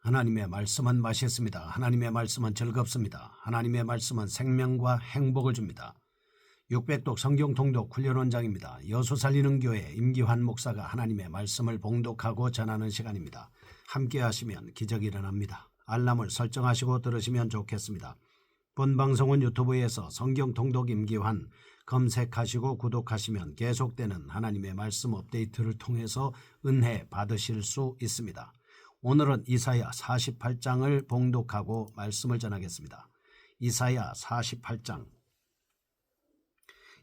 하나님의 말씀은 맛있습니다. 하나님의 말씀은 즐겁습니다. 하나님의 말씀은 생명과 행복을 줍니다. 600독 성경 통독 훈련 원장입니다. 여수 살리는 교회 임기환 목사가 하나님의 말씀을 봉독하고 전하는 시간입니다. 함께 하시면 기적이 일어납니다. 알람을 설정하시고 들으시면 좋겠습니다. 본 방송은 유튜브에서 성경 통독 임기환 검색하시고 구독하시면 계속되는 하나님의 말씀 업데이트를 통해서 은혜 받으실 수 있습니다. 오늘은 이사야 48장을 봉독하고 말씀을 전하겠습니다. 이사야 48장.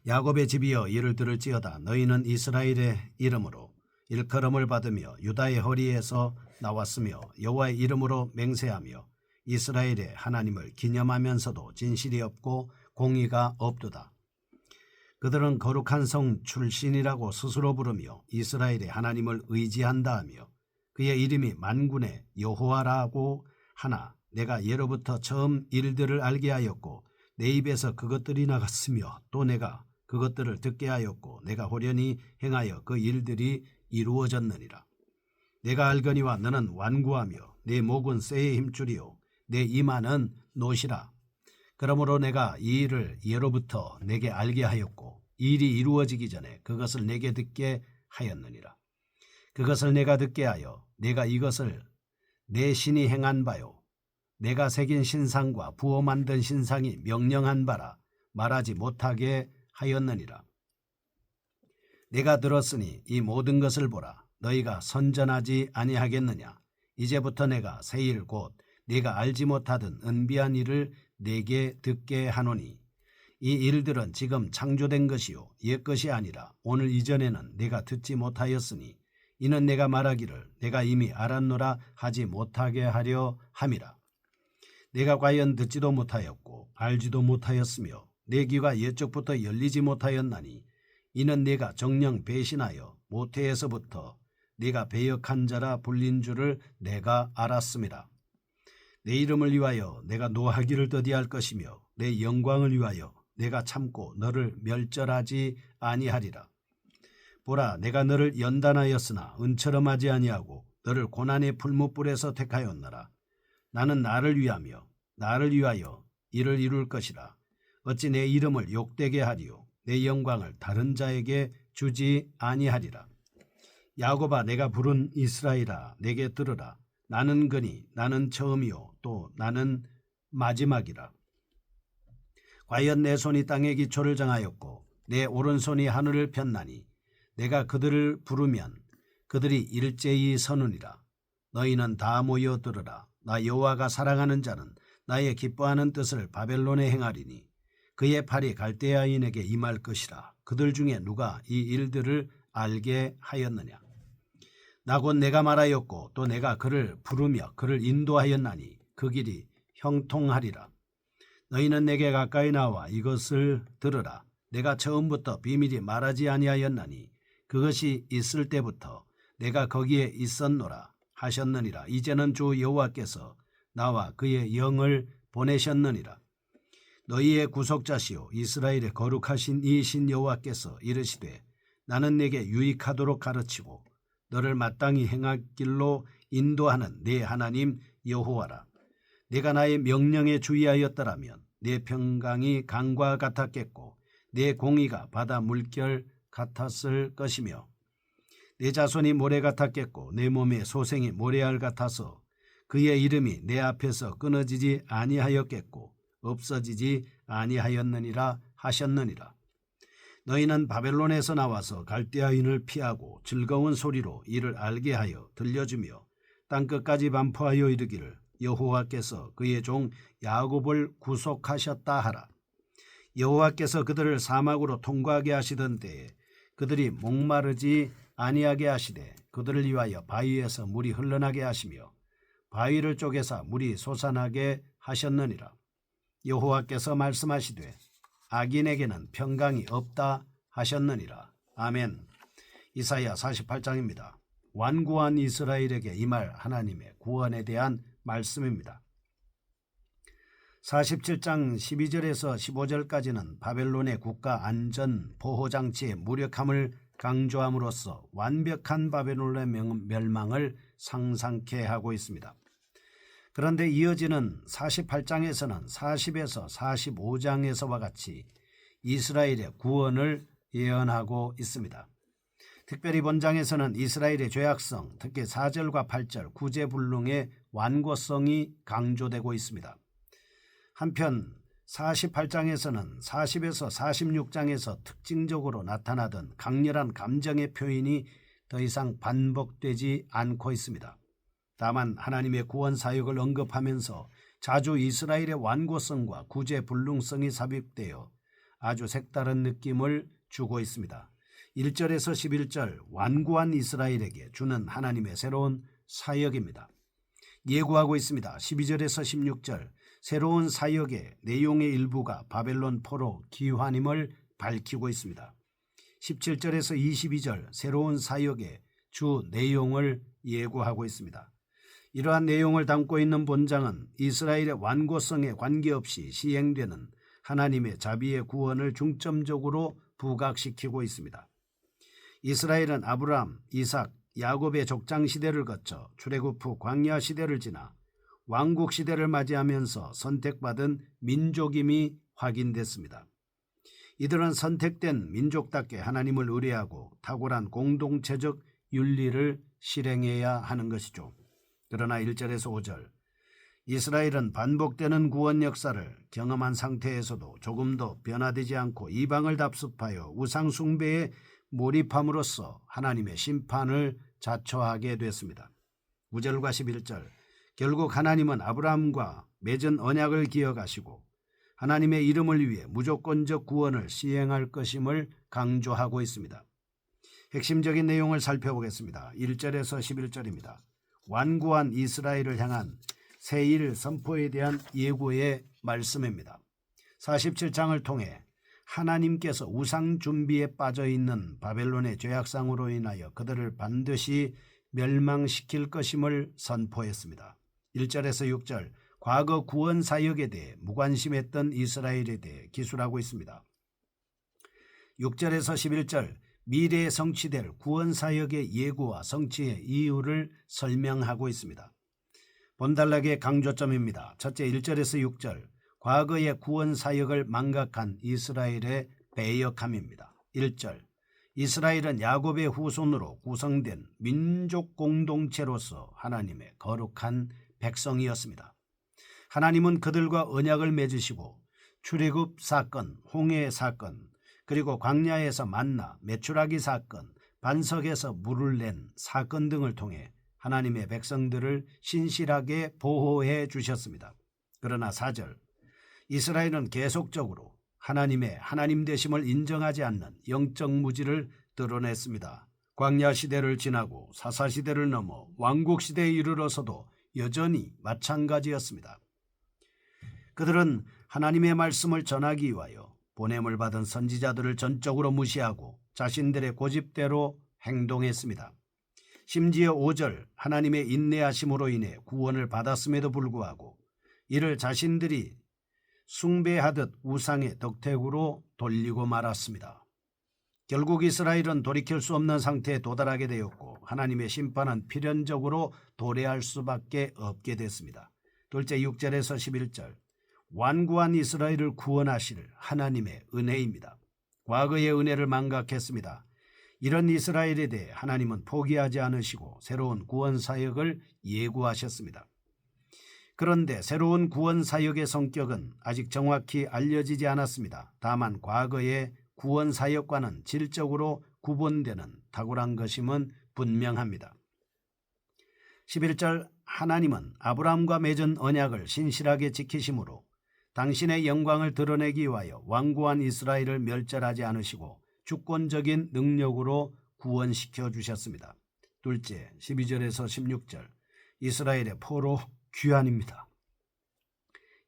야곱의 집이여 이를 들을지어다. 너희는 이스라엘의 이름으로 일컬음을 받으며 유다의 허리에서 나왔으며 여호와의 이름으로 맹세하며 이스라엘의 하나님을 기념하면서도 진실이 없고 공의가 없도다. 그들은 거룩한 성 출신이라고 스스로 부르며 이스라엘의 하나님을 의지한다 하며 그의 이름이 만군의 여호와라고 하나 내가 예로부터 처음 일들을 알게 하였고 내 입에서 그것들이 나갔으며 또 내가 그것들을 듣게 하였고 내가 호련히 행하여 그 일들이 이루어졌느니라. 내가 알거니와 너는 완고하며 내 목은 쇠의 힘줄이요 내 이마는 노시라. 그러므로 내가 이 일을 예로부터 내게 알게 하였고 이 일이 이루어지기 전에 그것을 내게 듣게 하였느니라. 그것을 내가 듣게 하여 내가 이것을 내 신이 행한 바요 내가 새긴 신상과 부어 만든 신상이 명령한 바라 말하지 못하게 하였느니라. 내가 들었으니 이 모든 것을 보라. 너희가 선전하지 아니하겠느냐. 이제부터 내가 새 일 곧 네가 알지 못하던 은비한 일을 네게 듣게 하노니 이 일들은 지금 창조된 것이요 옛것이 아니라 오늘 이전에는 내가 듣지 못하였으니 이는 내가 말하기를 내가 이미 알았노라 하지 못하게 하려 함이라. 내가 과연 듣지도 못하였고 알지도 못하였으며 내 귀가 옛적부터 열리지 못하였나니 이는 내가 정녕 배신하여 모태에서부터 네가 배역한 자라 불린 줄을 내가 알았음이라. 내 이름을 위하여 내가 노하기를 더디할 것이며 내 영광을 위하여 내가 참고 너를 멸절하지 아니하리라. 보라, 내가 너를 연단하였으나 은처럼 하지 아니하고 너를 고난의 풀무불에서 택하였노라. 나는 나를 위하며 나를 위하여 이를 이룰 것이라. 어찌 내 이름을 욕되게 하리요 내 영광을 다른 자에게 주지 아니하리라. 야곱아, 내가 부른 이스라엘아, 내게 들으라. 나는 그니 나는 처음이요 또 나는 마지막이라. 과연 내 손이 땅의 기초를 정하였고 내 오른손이 하늘을 폈나니 내가 그들을 부르면 그들이 일제히 서느니라. 너희는 다 모여 들으라. 나 여호와가 사랑하는 자는 나의 기뻐하는 뜻을 바벨론에 행하리니 그의 팔이 갈대아인에게 임할 것이라. 그들 중에 누가 이 일들을 알게 하였느냐. 나 곧 내가 말하였고 또 내가 그를 부르며 그를 인도하였나니 그 길이 형통하리라. 너희는 내게 가까이 나와 이것을 들으라. 내가 처음부터 비밀이 말하지 아니하였나니 그것이 있을 때부터 내가 거기에 있었노라 하셨느니라. 이제는 주 여호와께서 나와 그의 영을 보내셨느니라. 너희의 구속자시오 이스라엘의 거룩하신 이 신 여호와께서 이르시되 나는 내게 유익하도록 가르치고 너를 마땅히 행할 길로 인도하는 내 하나님 여호와라. 내가 나의 명령에 주의하였더라면 내 평강이 강과 같았겠고 내 공의가 바다 물결 같았을 것이며 내 자손이 모래 같았겠고 내 몸의 소생이 모래알 같아서 그의 이름이 내 앞에서 끊어지지 아니하였겠고 없어지지 아니하였느니라 하셨느니라. 너희는 바벨론에서 나와서 갈대아인을 피하고 즐거운 소리로 이를 알게 하여 들려주며 땅끝까지 반포하여 이르기를 여호와께서 그의 종 야곱을 구속하셨다 하라. 여호와께서 그들을 사막으로 통과하게 하시던 때에 그들이 목마르지 아니하게 하시되 그들을 위하여 바위에서 물이 흘러나게 하시며 바위를 쪼개사 물이 솟아나게 하셨느니라. 여호와께서 말씀하시되 악인에게는 평강이 없다 하셨느니라. 아멘. 이사야 48장입니다. 완고한 이스라엘에게 임할 하나님의 구원에 대한 말씀입니다. 47장 12절에서 15절까지는 바벨론의 국가 안전 보호장치의 무력함을 강조함으로써 완벽한 바벨론의 멸망을 상상케 하고 있습니다. 그런데 이어지는 48장에서는 40에서 45장에서와 같이 이스라엘의 구원을 예언하고 있습니다. 특별히 본장에서는 이스라엘의 죄악성, 특히 4절과 8절 구제불능의 완고성이 강조되고 있습니다. 한편 48장에서는 40에서 46장에서 특징적으로 나타나던 강렬한 감정의 표현이 더 이상 반복되지 않고 있습니다. 다만 하나님의 구원 사역을 언급하면서 자주 이스라엘의 완고성과 구제불능성이 삽입되어 아주 색다른 느낌을 주고 있습니다. 1절에서 11절 완고한 이스라엘에게 주는 하나님의 새로운 사역입니다. 예고하고 있습니다. 12절에서 16절 새로운 사역의 내용의 일부가 바벨론 포로 귀환임을 밝히고 있습니다. 17절에서 22절 새로운 사역의 주 내용을 예고하고 있습니다. 이러한 내용을 담고 있는 본장은 이스라엘의 완고성에 관계없이 시행되는 하나님의 자비의 구원을 중점적으로 부각시키고 있습니다. 이스라엘은 아브라함, 이삭, 야곱의 족장 시대를 거쳐 출애굽 후 광야 시대를 지나 왕국 시대를 맞이하면서 선택받은 민족임이 확인됐습니다. 이들은 선택된 민족답게 하나님을 의뢰하고 탁월한 공동체적 윤리를 실행해야 하는 것이죠. 그러나 1절에서 5절 이스라엘은 반복되는 구원 역사를 경험한 상태에서도 조금도 변화되지 않고 이방을 답습하여 우상 숭배에 몰입함으로써 하나님의 심판을 자초하게 됐습니다. 9절과 11절 결국 하나님은 아브라함과 맺은 언약을 기억하시고 하나님의 이름을 위해 무조건적 구원을 시행할 것임을 강조하고 있습니다. 핵심적인 내용을 살펴보겠습니다. 1절에서 11절입니다. 완고한 이스라엘을 향한 새일 선포에 대한 예고의 말씀입니다. 47장을 통해 하나님께서 우상 준비에 빠져있는 바벨론의 죄악상으로 인하여 그들을 반드시 멸망시킬 것임을 선포했습니다. 1절에서 6절 과거 구원 사역에 대해 무관심했던 이스라엘에 대해 기술하고 있습니다. 6절에서 11절 미래에 성취될 구원 사역의 예고와 성취의 이유를 설명하고 있습니다. 본단락의 강조점입니다. 첫째 1절에서 6절 과거의 구원 사역을 망각한 이스라엘의 배역함입니다. 1절 이스라엘은 야곱의 후손으로 구성된 민족 공동체로서 하나님의 거룩한 백성이었습니다. 하나님은 그들과 언약을 맺으시고 출애굽 사건, 홍해 사건, 그리고 광야에서 만나, 메추라기 사건, 반석에서 물을 낸 사건 등을 통해 하나님의 백성들을 신실하게 보호해 주셨습니다. 그러나 4절 이스라엘은 계속적으로 하나님의 하나님 되심을 인정하지 않는 영적 무지를 드러냈습니다. 광야 시대를 지나고 사사 시대를 넘어 왕국 시대에 이르러서도 여전히 마찬가지였습니다. 그들은 하나님의 말씀을 전하기 위하여 보냄을 받은 선지자들을 전적으로 무시하고 자신들의 고집대로 행동했습니다. 심지어 5절 하나님의 인내하심으로 인해 구원을 받았음에도 불구하고 이를 자신들이 숭배하듯 우상의 덕택으로 돌리고 말았습니다. 결국 이스라엘은 돌이킬 수 없는 상태에 도달하게 되었고 하나님의 심판은 필연적으로 도래할 수밖에 없게 됐습니다. 둘째 6절에서 11절 완고한 이스라엘을 구원하실 하나님의 은혜입니다. 과거의 은혜를 망각했습니다. 이런 이스라엘에 대해 하나님은 포기하지 않으시고 새로운 구원 사역을 예고하셨습니다. 그런데 새로운 구원 사역의 성격은 아직 정확히 알려지지 않았습니다. 다만 과거의 구원 사역과는 질적으로 구분되는 탁월한 것임은 분명합니다. 11절 하나님은 아브라함과 맺은 언약을 신실하게 지키심으로 당신의 영광을 드러내기 위하여 완고한 이스라엘을 멸절하지 않으시고 주권적인 능력으로 구원시켜 주셨습니다. 둘째 12절에서 16절 이스라엘의 포로 귀환입니다.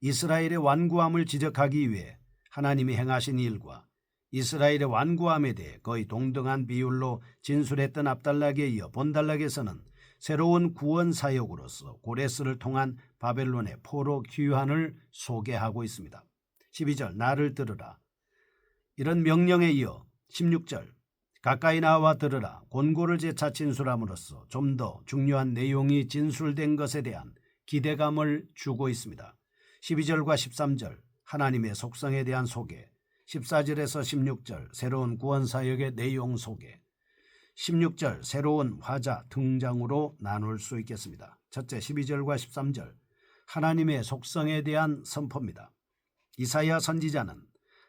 이스라엘의 완고함을 지적하기 위해 하나님이 행하신 일과 이스라엘의 완고함에 대해 거의 동등한 비율로 진술했던 앞단락에 이어 본단락에서는 새로운 구원 사역으로서 고레스를 통한 바벨론의 포로 귀환을 소개하고 있습니다. 12절 나를 들으라. 이런 명령에 이어 16절 가까이 나와 들으라. 권고를 재차 진술함으로써 좀 더 중요한 내용이 진술된 것에 대한 기대감을 주고 있습니다. 12절과 13절 하나님의 속성에 대한 소개, 14절에서 16절 새로운 구원사역의 내용 소개, 16절 새로운 화자 등장으로 나눌 수 있겠습니다. 첫째 12절과 13절 하나님의 속성에 대한 선포입니다. 이사야 선지자는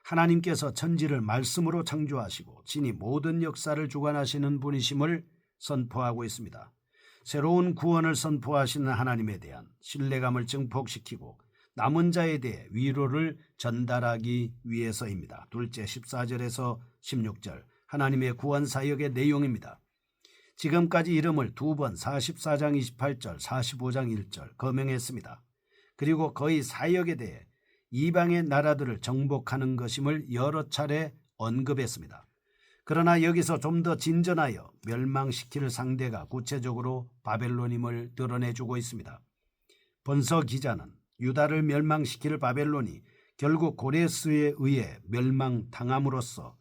하나님께서 천지를 말씀으로 창조하시고 친히 모든 역사를 주관하시는 분이심을 선포하고 있습니다. 새로운 구원을 선포하시는 하나님에 대한 신뢰감을 증폭시키고 남은 자에 대해 위로를 전달하기 위해서입니다. 둘째 14절에서 16절 하나님의 구원 사역의 내용입니다. 지금까지 이름을 두 번 44장 28절 45장 1절 거명했습니다. 그리고 그의 사역에 대해 이방의 나라들을 정복하는 것임을 여러 차례 언급했습니다. 그러나 여기서 좀 더 진전하여 멸망시킬 상대가 구체적으로 바벨론임을 드러내주고 있습니다. 본서 기자는 유다를 멸망시킬 바벨론이 결국 고레스에 의해 멸망당함으로써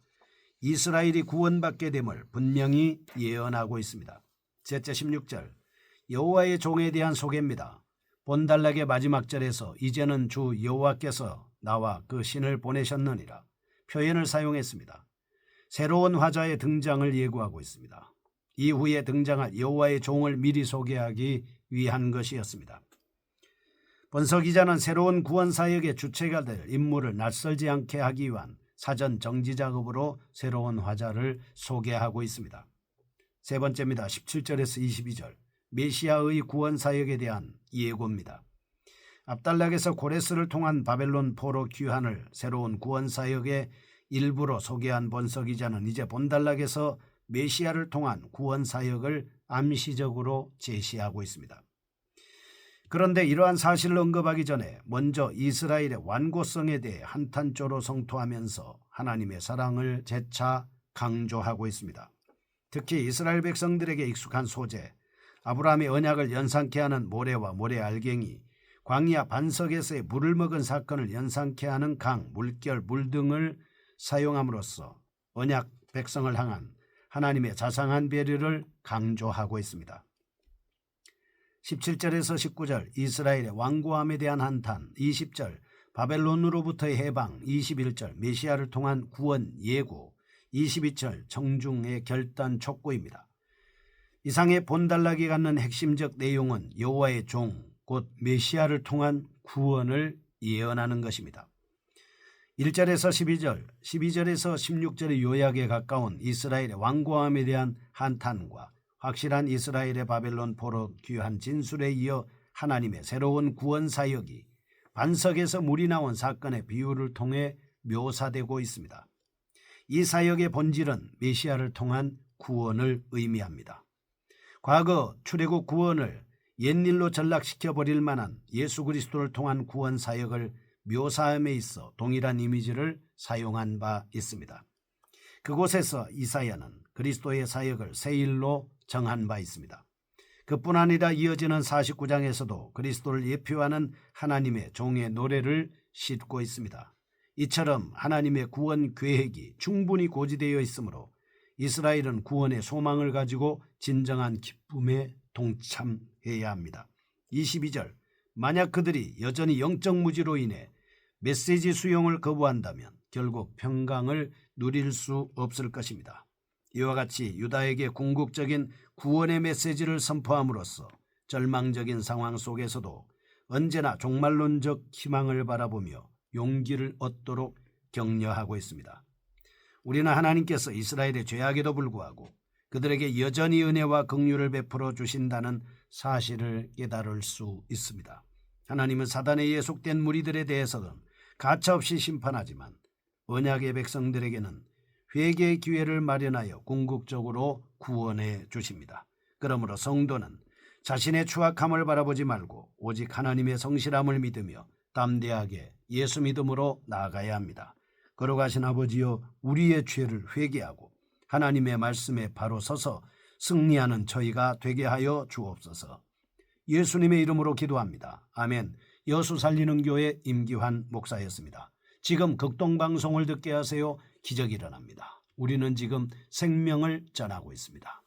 이스라엘이 구원받게 됨을 분명히 예언하고 있습니다. 셋째 16절 여호와의 종에 대한 소개입니다. 본단락의 마지막 절에서 이제는 주 여호와께서 나와 그 신을 보내셨느니라 표현을 사용했습니다. 새로운 화자의 등장을 예고하고 있습니다. 이후에 등장할 여호와의 종을 미리 소개하기 위한 것이었습니다. 본서 기자는 새로운 구원 사역의 주체가 될 인물을 낯설지 않게 하기 위한 사전 정지 작업으로 새로운 화자를 소개하고 있습니다. 세 번째입니다. 17절에서 22절 메시아의 구원 사역에 대한 예고입니다. 앞단락에서 고레스를 통한 바벨론 포로 귀환을 새로운 구원 사역의 일부로 소개한 본서 기자는 이제 본단락에서 메시아를 통한 구원 사역을 암시적으로 제시하고 있습니다. 그런데 이러한 사실을 언급하기 전에 먼저 이스라엘의 완고성에 대해 한탄조로 성토하면서 하나님의 사랑을 재차 강조하고 있습니다. 특히 이스라엘 백성들에게 익숙한 소재, 아브라함의 언약을 연상케 하는 모래와 모래 알갱이, 광야 반석에서의 물을 먹은 사건을 연상케 하는 강, 물결, 물 등을 사용함으로써 언약 백성을 향한 하나님의 자상한 배려를 강조하고 있습니다. 17절에서 19절 이스라엘의 완고함에 대한 한탄, 20절 바벨론으로부터의 해방, 21절 메시아를 통한 구원 예고, 22절 청중의 결단 촉구입니다. 이상의 본단락이 갖는 핵심적 내용은 여호와의 종, 곧 메시아를 통한 구원을 예언하는 것입니다. 1절에서 12절, 12절에서 16절의 요약에 가까운 이스라엘의 완고함에 대한 한탄과 확실한 이스라엘의 바벨론 포로 귀환 진술에 이어 하나님의 새로운 구원 사역이 반석에서 물이 나온 사건의 비유를 통해 묘사되고 있습니다. 이 사역의 본질은 메시아를 통한 구원을 의미합니다. 과거 출애굽 구원을 옛일로 전락시켜버릴 만한 예수 그리스도를 통한 구원 사역을 묘사함에 있어 동일한 이미지를 사용한 바 있습니다. 그곳에서 이사야는 그리스도의 사역을 새 일로 정한 바 있습니다. 그뿐 아니라 이어지는 49장에서도 그리스도를 예표하는 하나님의 종의 노래를 싣고 있습니다. 이처럼 하나님의 구원 계획이 충분히 고지되어 있으므로 이스라엘은 구원의 소망을 가지고 진정한 기쁨에 동참해야 합니다. 22절 만약 그들이 여전히 영적 무지로 인해 메시지 수용을 거부한다면 결국 평강을 누릴 수 없을 것입니다. 이와 같이 유다에게 궁극적인 구원의 메시지를 선포함으로써 절망적인 상황 속에서도 언제나 종말론적 희망을 바라보며 용기를 얻도록 격려하고 있습니다. 우리는 하나님께서 이스라엘의 죄악에도 불구하고 그들에게 여전히 은혜와 긍휼을 베풀어 주신다는 사실을 깨달을 수 있습니다. 하나님은 사단에 예속된 무리들에 대해서는 가차없이 심판하지만 언약의 백성들에게는 회개의 기회를 마련하여 궁극적으로 구원해 주십니다. 그러므로 성도는 자신의 추악함을 바라보지 말고 오직 하나님의 성실함을 믿으며 담대하게 예수 믿음으로 나아가야 합니다. 걸어가신 아버지여 우리의 죄를 회개하고 하나님의 말씀에 바로 서서 승리하는 저희가 되게 하여 주옵소서. 예수님의 이름으로 기도합니다. 아멘. 여수 살리는 교회 임기환 목사였습니다. 지금 극동방송을 듣게 하세요. 기적이 일어납니다. 우리는 지금 생명을 전하고 있습니다.